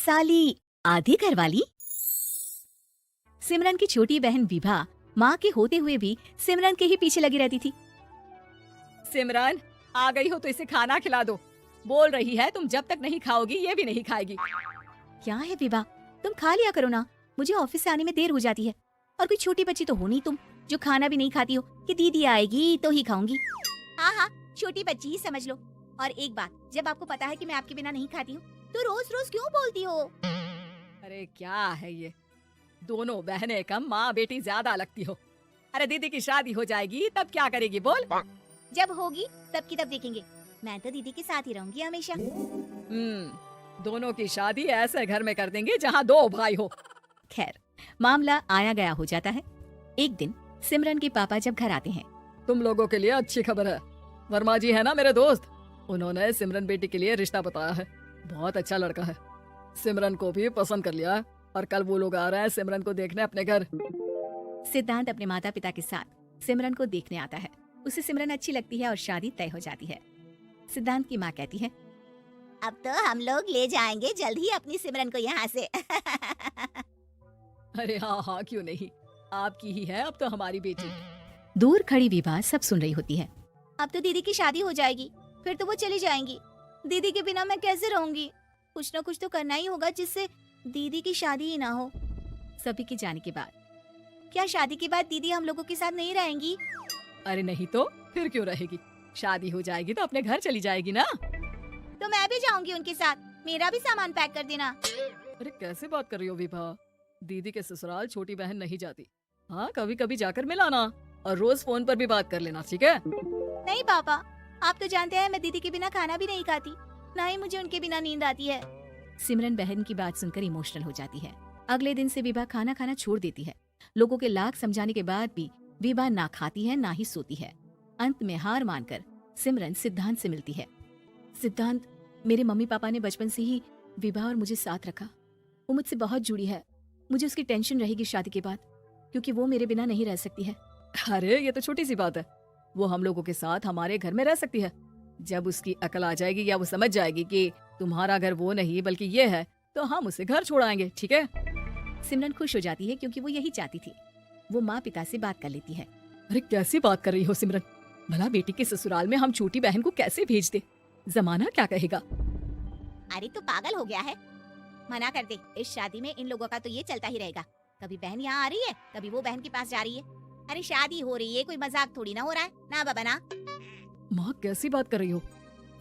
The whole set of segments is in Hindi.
साली आधी घरवाली। सिमरन की छोटी बहन विभा माँ के होते हुए भी सिमरन के ही पीछे लगी रहती थी। सिमरन, आ गई हो तो इसे खाना खिला दो। बोल रही है तुम जब तक नहीं खाओगी ये भी नहीं खाएगी। क्या है विभा, तुम खा लिया करो ना, मुझे ऑफिस से आने में देर हो जाती है। और कोई छोटी बच्ची तो हो नहीं तुम जो खाना भी नहीं खाती हो कि दीदी आएगी तो ही खाऊंगी। हाँ हाँ, छोटी बच्ची ही समझ लो। और एक बात, जब आपको पता है कि मैं आपके बिना नहीं खाती हूँ तो रोज रोज क्यों बोलती हो? अरे क्या है ये, दोनों बहनें कम माँ बेटी ज्यादा लगती हो। अरे दीदी की शादी हो जाएगी तब क्या करेगी बोल? जब होगी तब की तब देखेंगे। मैं तो दीदी के साथ ही रहूंगी हमेशा। दोनों की शादी ऐसे घर में कर देंगे जहाँ दो भाई हो। खैर, मामला आया गया हो जाता है। एक दिन सिमरन के पापा जब घर आते हैं। तुम लोगों के लिए अच्छी खबर है, वर्मा जी है ना मेरे दोस्त, उन्होंने सिमरन बेटी के लिए रिश्ता बताया है। बहुत अच्छा लड़का है, सिमरन को भी पसंद कर लिया और कल वो लोग आ रहे हैं सिमरन को देखने अपने घर। सिद्धांत अपने माता पिता के साथ सिमरन को देखने आता है। उसे सिमरन अच्छी लगती है और शादी तय हो जाती है। सिद्धांत की माँ कहती है, अब तो हम लोग ले जाएंगे जल्द ही अपनी सिमरन को यहाँ से। अरे हाँ हाँ, क्यों नहीं, आपकी ही है अब तो हमारी बेटी। दूर खड़ी विभा सब सुन रही होती है। अब तो दीदी की शादी हो जाएगी, फिर तो वो चली जाएंगी। दीदी के बिना मैं कैसे रहूंगी? कुछ न कुछ तो करना ही होगा जिससे दीदी की शादी ही ना हो। सभी के जाने के बाद क्या शादी के बाद दीदी हम लोगों के साथ नहीं रहेंगी? अरे नहीं तो फिर क्यों रहेगी, शादी हो जाएगी तो अपने घर चली जाएगी ना। तो मैं भी जाऊंगी उनके साथ, मेरा भी सामान पैक कर देना। अरे कैसे बात कर रही हो विभा, दीदी के ससुराल छोटी बहन नहीं जाती। हाँ, कभी कभी जाकर मिलाना और रोज फोन पर भी बात कर लेना, ठीक है? नहीं पापा, आप तो जानते हैं मैं दीदी के बिना खाना भी नहीं खाती, ना ही मुझे उनके बिना नींद आती है। सिमरन बहन की बात सुनकर इमोशनल हो जाती है। अगले दिन से विभा खाना खाना छोड़ देती है। लोगों के लाख समझाने के बाद भी विभा ना खाती है ना ही सोती है। अंत में हार मानकर सिमरन सिद्धांत से मिलती है। सिद्धांत, मेरे मम्मी पापा ने बचपन से ही विभा और मुझे साथ रखा। वो मुझसे बहुत जुड़ी है। मुझे उसकी टेंशन रहेगी शादी के बाद, क्योंकि वो मेरे बिना नहीं रह सकती है। अरे ये तो छोटी सी बात है, वो हम लोगों के साथ हमारे घर में रह सकती है। जब उसकी अकल आ जाएगी या वो समझ जाएगी कि तुम्हारा घर वो नहीं बल्कि ये है, तो हम उसे घर छोड़ाएंगे, ठीक है? सिमरन खुश हो जाती है क्योंकि वो यही चाहती थी। वो माँ पिता से बात कर लेती है। अरे कैसी बात कर रही हो सिमरन, भला बेटी के ससुराल में हम छोटी बहन को कैसे भेज दे? जमाना क्या कहेगा? अरे तो पागल हो गया है, मना कर दे। इस शादी में इन लोगों का तो ये चलता ही रहेगा, कभी बहन यहाँ आ रही है कभी वो बहन के पास जा रही है। अरे शादी हो रही है, कोई मजाक थोड़ी ना हो रहा है ना बाबा ना। माँ कैसी बात कर रही हो,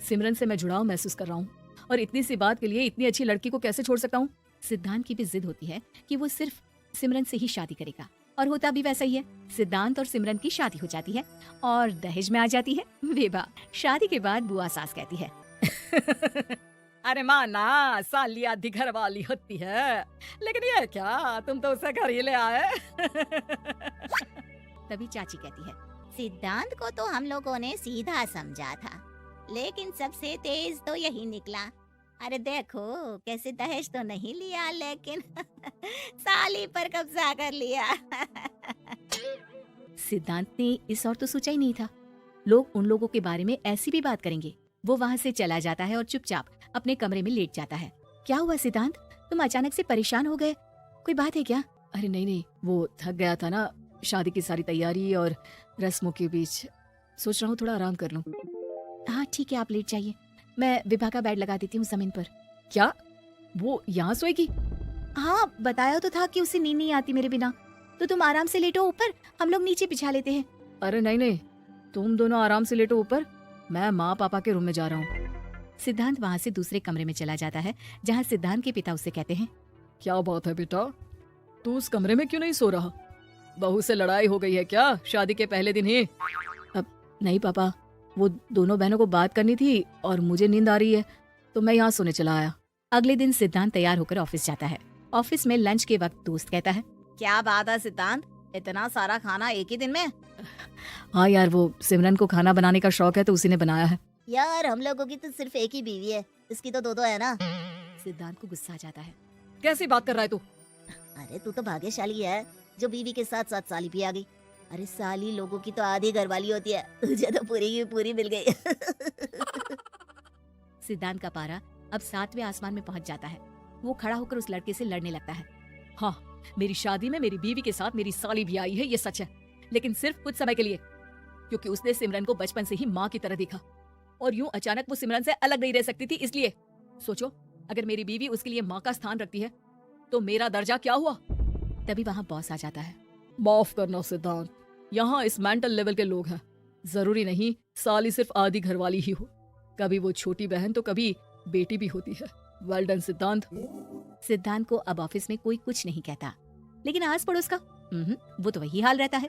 सिमरन से मैं जुड़ाव महसूस कर रहा हूँ और इतनी सी बात के लिए इतनी अच्छी लड़की को कैसे छोड़ सकता हूँ? सिद्धांत की भी जिद होती है कि वो सिर्फ सिमरन से ही शादी करेगा, और होता भी वैसा ही है। सिद्धांत और सिमरन की शादी हो जाती है और दहेज में आ जाती है विभा। शादी के बाद बुआ सास कहती है, अरे माँ ना, साली आधी घर वाली होती है, लेकिन ये क्या, तुम तो उसे घर ही ले आए। तभी चाची कहती है, सिद्धांत को तो हम लोगों ने सीधा समझा था, लेकिन सबसे तेज तो यही निकला। अरे देखो कैसे दहेज तो नहीं लिया, लेकिन साली पर कब्जा कर लिया। सिद्धांत ने इस और तो सोचा ही नहीं था, लोग उन लोगों के बारे में ऐसी भी बात करेंगे। वो वहाँ से चला जाता है और चुपचाप अपने कमरे में लेट जाता है। क्या हुआ सिद्धांत, तुम अचानक से परेशान हो गए, कोई बात है क्या? अरे नहीं, वो थक गया था ना, शादी की सारी तैयारी और रस्मों के बीच, सोच रहा हूँ थोड़ा आराम कर लूं। हाँ ठीक है, आप लेट जाइए, मैं विभा का बेड लगा देती हूँ जमीन पर। क्या वो यहाँ सोएगी? हाँ, बताया तो था कि उसे नींद नहीं आती मेरे बिना, तो तुम आराम से लेटो ऊपर, हम लोग नीचे बिछा लेते हैं। अरे नहीं, तुम दोनों आराम से लेटो ऊपर, मैं माँ पापा के रूम में जा रहा हूँ। सिद्धांत वहाँ से दूसरे कमरे में चला जाता है जहाँ सिद्धांत के पिता उसे कहते हैं, क्या बात है बेटा, तू उस कमरे में क्यों नहीं सो रहा? बहू से लड़ाई हो गई है क्या शादी के पहले दिन ही? अब नहीं पापा, वो दोनों बहनों को बात करनी थी और मुझे नींद आ रही है तो मैं यहाँ सोने चला आया। अगले दिन सिद्धांत तैयार होकर ऑफिस जाता है। ऑफिस में लंच के वक्त दोस्त कहता है, क्या बात है सिद्धांत, इतना सारा खाना एक ही दिन में? हाँ यार, वो सिमरन को खाना बनाने का शौक है तो उसी ने बनाया है। यार हम लोगों की तो सिर्फ एक ही बीवी है, इसकी तो दो है ना। सिद्धांत को गुस्सा आ जाता है। कैसी बात कर रहा है तू? अरे तू तो भाग्यशाली है जो बीवी के साथ साथ साली भी आ गई। अरे साली लोगों की तो आधी घरवाली होती है, तुझे तो पूरी की पूरी मिल गई। सिद्धांत का पारा अब 7वें आसमान में पहुंच जाता है। वो खड़ा होकर उस लड़के से लड़ने लगता है। हाँ, मेरी शादी में मेरी बीवी के साथ मेरी साली भी आई है, ये सच है, लेकिन सिर्फ कुछ समय के लिए, क्योंकि उसने सिमरन को बचपन से ही माँ की तरह देखा और यूं अचानक वो सिमरन से अलग नहीं रह सकती थी। इसलिए सोचो, अगर मेरी बीवी उसके लिए माँ का स्थान रखती है तो मेरा दर्जा क्या हुआ। तभी वहाँ बॉस आ जाता है। माफ करना सिद्धांत, यहाँ इस मेंटल लेवल के लोग हैं। जरूरी नहीं साली सिर्फ आधी घरवाली ही हो, कभी वो छोटी बहन तो कभी बेटी भी होती है। वेल डन सिद्धांत। सिद्धांत को अब ऑफिस में कोई कुछ नहीं कहता, लेकिन आस पड़ोस का वो तो वही हाल रहता है।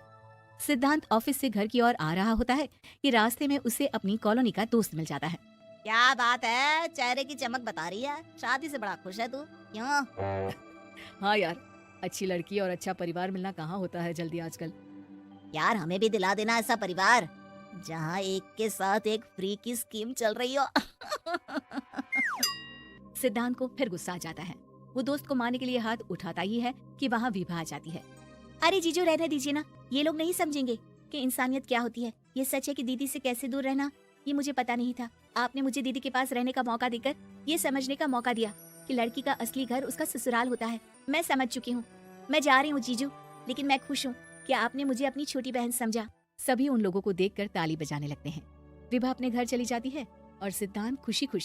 सिद्धांत ऑफिस से घर की ओर आ रहा होता है कि रास्ते में उसे अपनी कॉलोनी का दोस्त मिल जाता है। क्या बात है, चेहरे की चमक बता रही है, शादी से बड़ा खुश है तू, क्यों? हाँ यार, अच्छी लड़की और अच्छा परिवार मिलना कहाँ होता है जल्दी आजकल। यार हमें भी दिला देना ऐसा परिवार जहाँ एक के साथ एक फ्री की स्कीम चल रही हो। सिद्धांत को फिर गुस्सा आ जाता है। वो दोस्त को मारने के लिए हाथ उठाता ही है कि वहाँ विभा आ जाती है। अरे जीजू, रहने दीजिए ना, ये लोग नहीं समझेंगे कि इंसानियत क्या होती है। ये सच है कि दीदी से कैसे दूर रहना, ये मुझे पता नहीं था। आपने मुझे दीदी के पास रहने का मौका देकर ये समझने का मौका दिया कि लड़की का असली घर उसका ससुराल होता है। मैं समझ चुकी हूँ, मैं जा रही हूँ जीजू, लेकिन मैं खुश हूँ कि आपने मुझे अपनी छोटी बहन समझा। सभी उन लोगों को देखकर ताली बजाने लगते हैं। विभा अपने घर चली जाती है और सिद्धांत खुशी खुशी